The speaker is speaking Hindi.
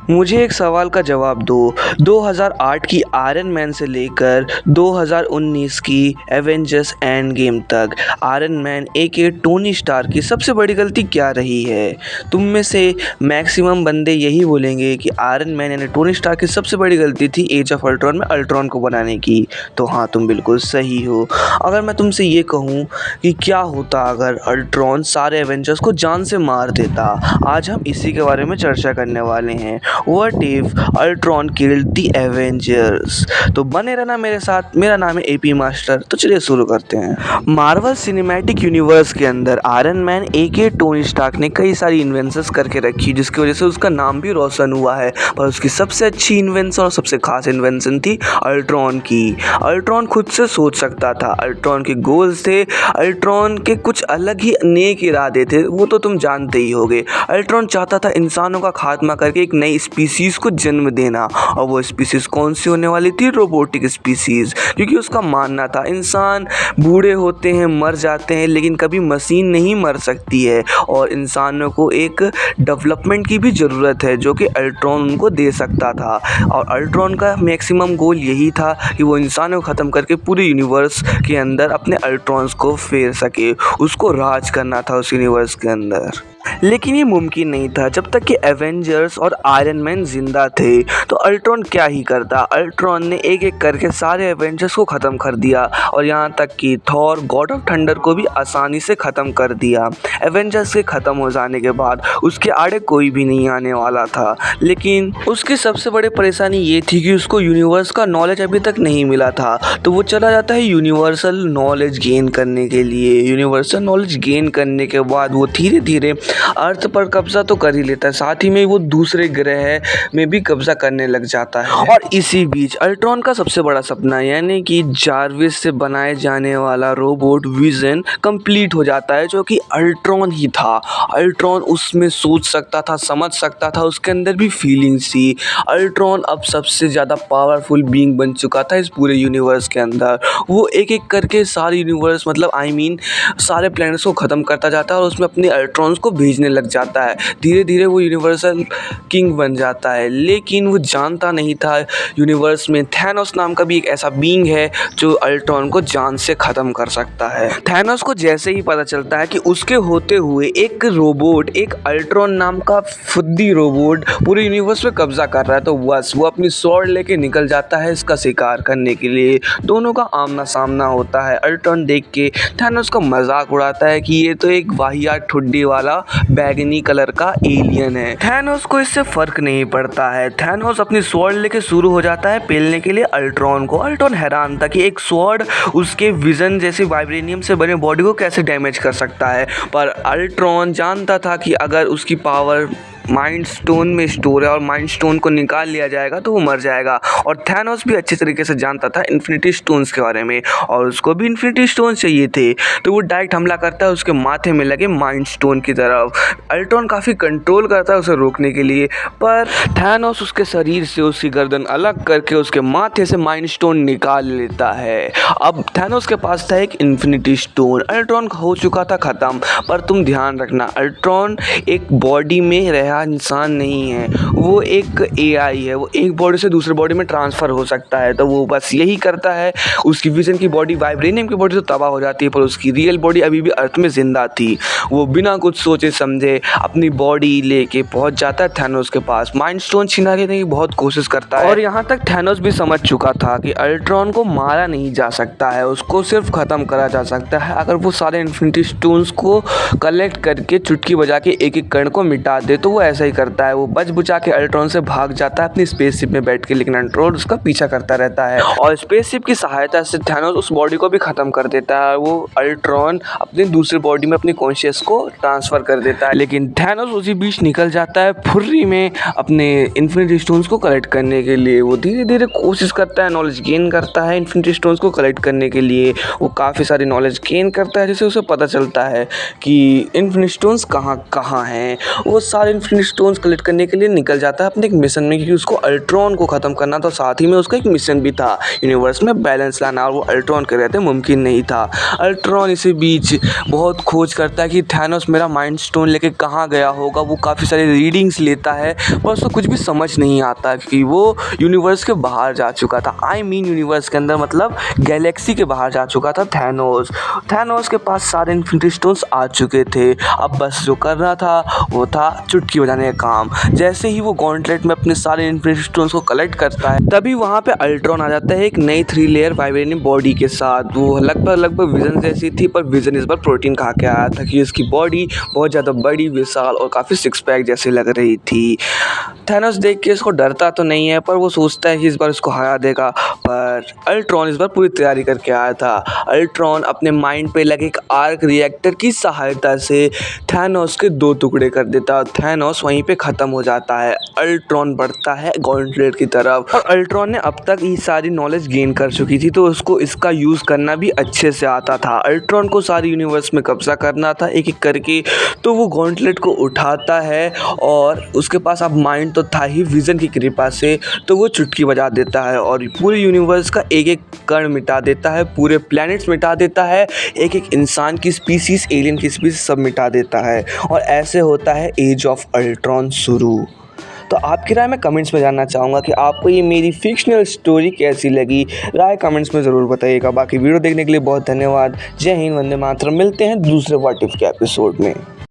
मुझे एक सवाल का जवाब दो। 2008 की आयरन मैन से लेकर 2019 की एवेंजर्स एंड गेम तक आयरन मैन एके टोनी स्टार्क की सबसे बड़ी गलती क्या रही है? तुम में से मैक्सिमम बंदे यही बोलेंगे कि आयरन मैन यानी टोनी स्टार्क की सबसे बड़ी गलती थी एज ऑफ अल्ट्रॉन में अल्ट्रॉन को बनाने की। तो हाँ, तुम बिल्कुल सही हो। अगर मैं तुमसे ये कहूँ कि क्या होता अगर अल्ट्रॉन सारे एवेंजर्स को जान से मार देता, आज हम इसी के बारे में चर्चा करने वाले हैं। What if Ultron killed the Avengers? तो बने रहना मेरे साथ। मेरा नाम है एपी मास्टर। तो चलिए शुरू करते हैं। मार्वल सिनेमैटिक यूनिवर्स के अंदर आयरन मैन एके टोनी स्टार्क ने कई सारी इन्वेंशंस करके रखी, जिसकी वजह से उसका नाम भी रोशन हुआ है। पर उसकी सबसे अच्छी इन्वेंशन और सबसे खास इन्वेंशन थी अल्ट्रॉन की। अल्ट्रॉन खुद से सोच सकता था, अल्ट्रॉन के गोल्स थे, अल्ट्रॉन के कुछ अलग ही नेक इरादे थे, वो तो तुम जानते ही होगे। अल्ट्रॉन चाहता था इंसानों का खात्मा करके एक नई स्पीसीज को जन्म देना, और वो स्पीसीज कौन सी होने वाली थी? Robotic species. क्योंकि उसका मानना था इंसान बूढ़े होते हैं, मर जाते हैं, लेकिन कभी मशीन नहीं मर सकती है, और इंसानों को एक डेवलपमेंट की भी ज़रूरत है जो कि अल्ट्रॉन उनको दे सकता था। और अल्ट्रॉन का मैक्सिमम गोल यही था कि वो इंसानों को ख़त्म करके पूरे यूनिवर्स के अंदर अपने अल्ट्रॉन्स को फेर सके, उसको राज करना था उस यूनिवर्स के अंदर। लेकिन ये मुमकिन नहीं था जब तक कि एवेंजर्स और आयरन मैन जिंदा थे। तो अल्ट्रॉन क्या ही करता, अल्ट्रॉन ने एक एक करके सारे एवेंजर्स को ख़त्म कर दिया, और यहाँ तक कि थॉर गॉड ऑफ थंडर को भी आसानी से ख़त्म कर दिया। एवेंजर्स के ख़त्म हो जाने के बाद उसके आड़े कोई भी नहीं आने वाला था। लेकिन उसकी सबसे बड़ी परेशानी ये थी कि उसको यूनिवर्स का नॉलेज अभी तक नहीं मिला था। तो वो चला जाता है यूनिवर्सल नॉलेज गेन करने के लिए। यूनिवर्सल नॉलेज गेन करने के बाद वो धीरे धीरे अर्थ पर कब्जा तो कर ही लेता है, साथ ही में वो दूसरे ग्रह में भी कब्जा करने लग जाता है। और इसी बीच अल्ट्रॉन का सबसे बड़ा सपना यानी कि जार्विस से बनाए जाने वाला रोबोट विजन कंप्लीट हो जाता है, जो कि अल्ट्रॉन ही था। अल्ट्रॉन उसमें सोच सकता था, समझ सकता था, उसके अंदर भी फीलिंग्स थी। अल्ट्रॉन अब सबसे ज़्यादा पावरफुल बीइंग बन चुका था इस पूरे यूनिवर्स के अंदर। वो एक एक करके सारे यूनिवर्स मतलब सारे प्लैनेट्स को ख़त्म करता जाता है और उसमें अपने अल्ट्रॉन्स को भेजने लग जाता है। धीरे धीरे वो यूनिवर्सल किंग बन जाता है। लेकिन वो जानता नहीं था यूनिवर्स में थैनोस नाम का भी एक ऐसा बीइंग है जो अल्ट्रॉन को जान से ख़त्म कर सकता है। थैनोस को जैसे ही पता चलता है कि उसके होते हुए एक रोबोट, एक अल्ट्रॉन नाम का फुद्दी रोबोट पूरे यूनिवर्स पे कब्जा कर रहा है, तो बस वो अपनी स्वॉर्ड लेके निकल जाता है इसका शिकार करने के लिए। दोनों का आमना सामना होता है। अल्ट्रॉन देख के थैनोस का मजाक उड़ाता है कि ये तो एक वाहियात ठुड्डी वाला बैगनी कलर का एलियन है। थैनोस को इससे फर्क नहीं पड़ता है। थैनोस अपनी स्वॉर्ड लेके शुरू हो जाता है पेलने के लिए अल्ट्रॉन को। अल्ट्रॉन हैरान था कि एक स्वॉर्ड उसके विजन जैसी वाइब्रेनियम से बने बॉडी को कैसे डैमेज कर सकता है। पर अल्ट्रॉन जानता था कि अगर उसकी पावर माइंड स्टोन में स्टोर है और माइंड स्टोन को निकाल लिया जाएगा तो वो मर जाएगा। और थैनोस भी अच्छे तरीके से जानता था इन्फिनिटी स्टोन्स के बारे में, और उसको भी इन्फिनिटी स्टोन चाहिए थे। तो वो डायरेक्ट हमला करता है उसके माथे में लगे माइंड स्टोन की तरफ। अल्ट्रॉन काफ़ी कंट्रोल करता है उसे रोकने के लिए, पर थैनोस उसके शरीर से उसकी गर्दन अलग करके उसके माथे से माइंड स्टोन निकाल लेता है। अब थैनोस के पास था एक इन्फिनिटी स्टोन। अल्ट्रॉन हो चुका था ख़त्म। पर तुम ध्यान रखना, अल्ट्रॉन एक बॉडी में रहा इंसान नहीं है, वो एक एआई है। वो एक बॉडी से दूसरे बॉडी में ट्रांसफ़र हो सकता है। तो वो बस यही करता है। उसकी विजन की बॉडी वाइब्रेनियम की बॉडी तो तबाह हो जाती है, पर उसकी रियल बॉडी अभी भी अर्थ में जिंदा थी। वो बिना कुछ सोचे समझे अपनी बॉडी लेके पहुंच जाता है थैनोस के पास। माइंड स्टोन छिना लेने की बहुत कोशिश करता है, और यहाँ तक थैनोस भी समझ चुका था कि अल्ट्रॉन को मारा नहीं जा सकता है, उसको सिर्फ ख़त्म करा जा सकता है अगर वो सारे इन्फिनिटी स्टोन्स को कलेक्ट करके चुटकी बजा के एक एक कण को मिटा दे। तो वो ऐसा ही करता है। वो बच बुचा के अल्ट्रॉन से भाग जाता है अपनी स्पेसशिप में बैठ के, लेकिन अल्ट्रॉन उसका पीछा करता रहता है, और स्पेसशिप की सहायता से थैनोस उस बॉडी को भी खत्म कर देता है। वो अल्ट्रॉन अपनी दूसरी बॉडी में अपनी कॉन्शियस को ट्रांसफर कर देता है, लेकिन थैनोस उसी बीच निकल जाता है फुर्री में अपने इन्फिनिटी स्टोन्स को कलेक्ट करने के लिए। वो धीरे धीरे कोशिश करता है, नॉलेज गेन करता है इन्फिनिटी स्टोन्स को कलेक्ट करने के लिए। वो काफ़ी सारी नॉलेज गेन करता है जिससे उसे पता चलता है कि इन्फिनिटी स्टोन्स कहाँ कहाँ हैं। वो सारे इन्फिनिटी स्टोन्स कलेक्ट करने के लिए निकल जाता है अपने एक मिशन में, क्योंकि उसको अल्ट्रॉन को ख़त्म करना था। साथ ही में उसका एक मिशन भी था यूनिवर्स में बैलेंस लाना, और वो अल्ट्रॉन के रहते मुमकिन नहीं था। अल्ट्रॉन इसी बीच बहुत खोज करता है कि थैनोस मेरा माइंड स्टोन लेके कहाँ गया होगा। वो काफ़ी सारी रीडिंग्स लेता है पर उसको कुछ भी समझ नहीं आता कि वो यूनिवर्स के बाहर जा चुका था। यूनिवर्स के अंदर मतलब गैलेक्सी के बाहर जा चुका था थैनोस के पास सारे इन्फिनिटी स्टोन्स आ चुके थे। अब बस जो करना था वो था चुटकी बजाने का काम। जैसे ही वो गॉन्टलेट में अपने सारे इन्फिनिटी स्टोन्स को कलेक्ट करता है, तभी वहाँ पे अल्ट्रॉन आ जाता है एक नई 3 लेयर वाइब्रेनियम बॉडी के साथ। वो लगभग विजन जैसी थी, पर विजन इस बार प्रोटीन खा के आया था कि उसकी बॉडी बहुत ज़्यादा बड़ी, विशाल और काफ़ी सिक्स पैक जैसी लग रही थी। थैनोस देख के इसको डरता तो नहीं है, पर वो सोचता है कि इस बार उसको हरा देगा। पर अल्ट्रॉन इस बार पूरी तैयारी करके आया था। अल्ट्रॉन अपने माइंड पे लगे एक आर्क रिएक्टर की सहायता से थैनोस के 2 टुकड़े कर देता। थैनोस वहीं पे ख़त्म हो जाता है। अल्ट्रॉन बढ़ता है गॉन्टलेट की तरफ, और अल्ट्रॉन ने अब तक ये सारी नॉलेज गेन कर चुकी थी, तो उसको इसका यूज़ करना भी अच्छे से आता था। अल्ट्रॉन को सारी यूनिवर्स में कब्जा करना था एक एक करके, तो वो गॉन्टलेट को उठाता है और उसके पास अब माइंड तो था ही विज़न की कृपा से, तो वो चुटकी बजा देता है और पूरे यूनिवर्स का एक एक कण मिटा देता है, पूरे प्लैनेट्स मिटा देता है, एक एक इंसान की स्पीसीज, एलियन की स्पीसीज सब मिटा देता है। और ऐसे होता है एज ऑफ अल्ट्रॉन शुरू। तो आपकी राय मैं कमेंट्स में जानना चाहूँगा कि आपको ये मेरी फिक्शनल स्टोरी कैसी लगी। राय कमेंट्स में ज़रूर बताइएगा। बाकी वीडियो देखने के लिए बहुत धन्यवाद। जय हिंद, वंदे मातरम। मिलते हैं दूसरे व्हाट इफ के एपिसोड में।